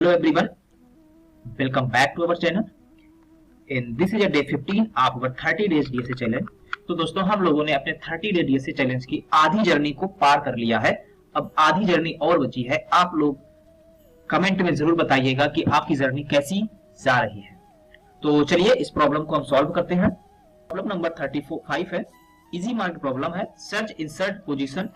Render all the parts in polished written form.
Hello everyone, welcome back to our channel. In this is a day 15 of our 30 days DSA challenge. तो दोस्तों हम लोगों ने अपने 30 डे DSA चैलेंज की आधी जर्नी को पार कर लिया है। अब आधी जर्नी और बची है। आप लोग कमेंट में जरूर बताइएगा कि आपकी जर्नी कैसी जा रही है। तो चलिए इस प्रॉब्लम को हम सॉल्व करते हैं। प्रॉब्लम नंबर 35 है, इजी मार्क प्रॉब्लम है। Search insert position.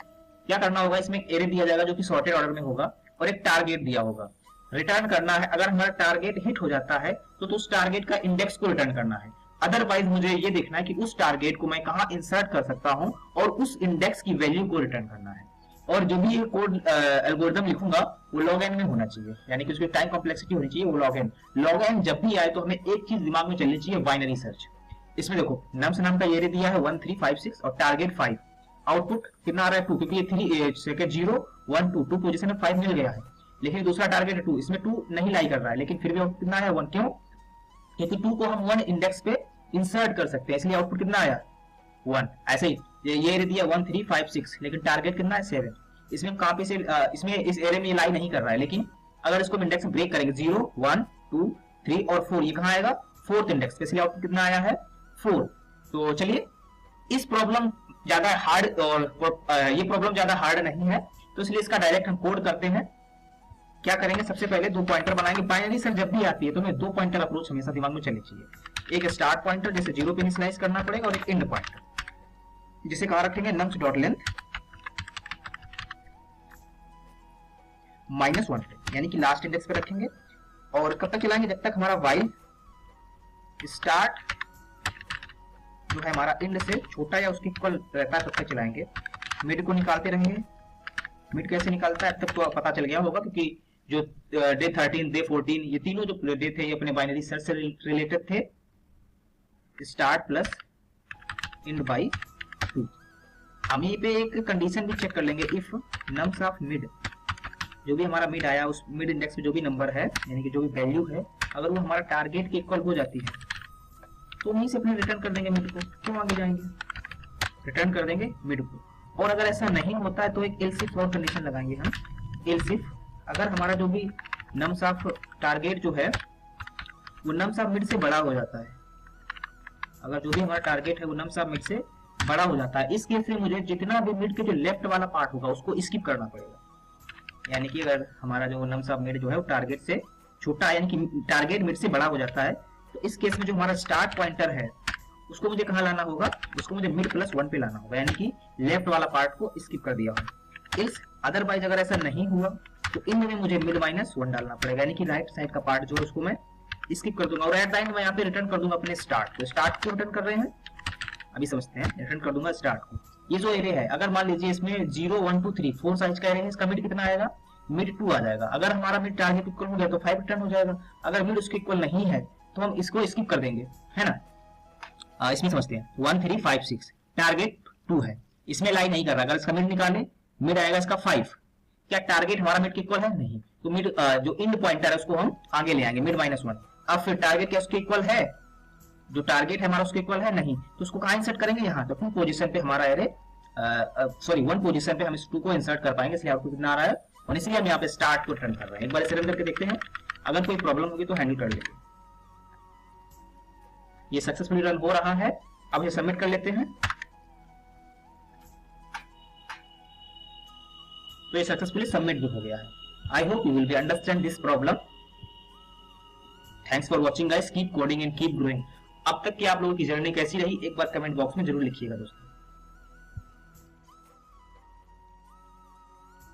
क्या करना होगा, इसमें एक एरे दिया जाएगा जो कि सॉर्टेड ऑर्डर में होगा और एक टारगेट दिया होगा। रिटर्न करना है, अगर हमारा टारगेट हिट हो जाता है तो उस टारगेट का इंडेक्स को रिटर्न करना है। अदरवाइज मुझे ये देखना है कि उस टारगेट को मैं कहां इंसर्ट कर सकता हूं और उस इंडेक्स की वैल्यू को रिटर्न करना है। और जो भी ये कोड एल्गोरिथम लिखूंगा वो लॉग एन में होना चाहिए, यानी कि उसकी टाइम कॉम्प्लेक्सिटी होनी चाहिए वो लॉग एन जब भी आए तो हमें एक चीज दिमाग में चलनी चाहिए, बाइनरी सर्च। इसमें देखो नम्स नाम का एरे दिया है 1 3 5 6 और टारगेट 5। आउटपुट कितना आ रहा है 2, क्योंकि ये 3 सेकंड 0 1 2 2 पोजीशन में 5 मिल गया है। लेकिन दूसरा टारगेट है 2, इसमें 2 नहीं लाई कर रहा है, लेकिन फिर भी आउटपुट कितना है 1। क्यों? क्योंकि 2 को हम 1 इंडेक्स पे इंसर्ट कर सकते हैं, इसलिए आउटपुट कितना आया 1। ऐसे ही ये एरे दिया 1 3 5 6, लेकिन टारगेट कितना है 7। इसमें कहां पे से इसमें इस एरे में ये लाई नहीं कर रहा है, लेकिन अगर इसको इंडेक्स ब्रेक करेंगे 0 1 2 3 और 4, ये कहां आएगा 4th इंडेक्स पे, इसलिए आउटपुट कितना आया है 4। तो चलिए इस प्रॉब्लम ज्यादा हार्ड और ये प्रॉब्लम ज्यादा हार्ड नहीं है, तो इसलिए इसका डायरेक्ट हम कोड करते हैं। क्या करेंगे, सबसे पहले 2 पॉइंटर बनाएंगे। बाइनरी सर्च जब भी आती है तो हमें 2 पॉइंटर अप्रोच हमेशा दिमाग में चलनी चाहिए। एक स्टार्ट पॉइंटर जिसे 0 पे इनिशियलाइज करना पड़ेगा और एक एंड पॉइंटर जिसे कहां रखेंगे नम्स डॉट लेंथ -1 पे, यानी कि लास्ट इंडेक्स पे रखेंगे। और कब तक चलाएंगे, जब तक हमारा व्हाइल स्टार्ट जो है हमारा एंड से छोटा या उसके इक्वल रहता है तब तक चलाएंगे। मिड को निकालते रहेंगे। मिड कैसे निकालता है अब तक तो पता चल गया होगा, क्योंकि जो डे 13 डे 14 ये तीनों जो डे थे ये अपने बाइनरी सर्च से रिलेटेड थे। Start plus and by 2। हम यहीं पे एक कंडीशन भी चेक कर लेंगे, इफ नम्स ऑफ मिड, जो भी हमारा मिड आया उस मिड इंडेक्स में जो भी नंबर है यानी कि जो भी वैल्यू है, अगर वो हमारा टारगेट के इक्वल हो जाती है तो वहीं से अपने रिटर्न कर देंगे मिड को। क्यों आगे जाएंगे, रिटर्न कर देंगे मिड को। और अगर ऐसा नहीं होता है तो एक एल्स इफ और कंडीशन लगाएंगे हम। एल्स इफ अगर हमारा जो भी नम्स ऑफ टारगेट जो है वो नम्स ऑफ मिड से बड़ा हो जाता है, अगर जो भी हमारा टारगेट है वो नम्स ऑफ मिड से बड़ा हो जाता है, इस केस में मुझे जितना भी मिड के जो लेफ्ट वाला पार्ट होगा उसको स्किप करना पड़ेगा। यानी कि अगर हमारा जो नम्स ऑफ मिड जो है वो टारगेट से छोटा यानी कि टारगेट मिड से बड़ा हो जाता है, तो इस केस में जो हमारा स्टार्ट पॉइंटर है उसको मुझे कहां लाना होगा, उसको मुझे मिड +1 पे लाना होगा, यानी कि लेफ्ट वाला पार्ट को स्किप कर दिया होगा। इस अदरवाइज अगर ऐसा नहीं हुआ तो इन में मुझे मिड -1 डालना पड़ेगा, यानी कि राइट साइड का पार्ट जो है उसको मैं स्किप कर दूंगा। और एट द एंड मैं यहाँ पे रिटर्न कर दूंगा अपने स्टार्ट को। स्टार्ट को रिटर्न कर रहे हैं, अभी समझते हैं। रिटर्न कर दूंगा स्टार्ट को। ये जो एरे है, अगर मान लीजिए इसमें 0 1 2 3 4 साइज का एरे है, इसका मिड कितना आएगा, मिड 2 आ जाएगा। अगर हमारा मिड टारगेट इक्वल हो गया तो 5 रिटर्न हो जाएगा। अगर मिड उसके इक्वल नहीं है तो हम इसको स्किप कर देंगे, है ना। इसमें समझते हैं 1 3 5 6 टारगेट 2 है, इसमें लाई नहीं कर रहा। अगर इसका मिड निकाले, मिड आएगा इसका 5। क्या टारगेट हमारा मिड के इक्वल है, नहीं, तो मिड जो एंड पॉइंटर है उसको हम आगे ले आएंगे मिड -1। अब फिर टारगेट क्या उसके इक्वल है, जो टारगेट है हमारा उसके इक्वल है नहीं, तो उसको कहां इंसर्ट करेंगे, यहाँ। तो 2 पोजीशन पे हमारा एरे सॉरी 1 पोजीशन पे हम इस 2 को इंसर्ट कर पाएंगे, इसलिए आउटपुट कितना आ रहा है। और इसलिए हम यहाँ पे स्टार्ट को रिटर्न कर रहे हैं। एक बार इसे रन करके देखते हैं, अगर कोई प्रॉब्लम होगी तो हैंडल कर लेंगे। ये सक्सेसफुली रन हो रहा है। अब ये सबमिट कर लेते हैं। तो ये सक्सेसफुली सबमिट भी हो गया है। I hope you will be understand this problem. Thanks for watching guys, keep coding and keep growing. अब तक की आप लोगों की जर्नी कैसी रही एक बार कमेंट बॉक्स में जरूर लिखिएगा दोस्तों।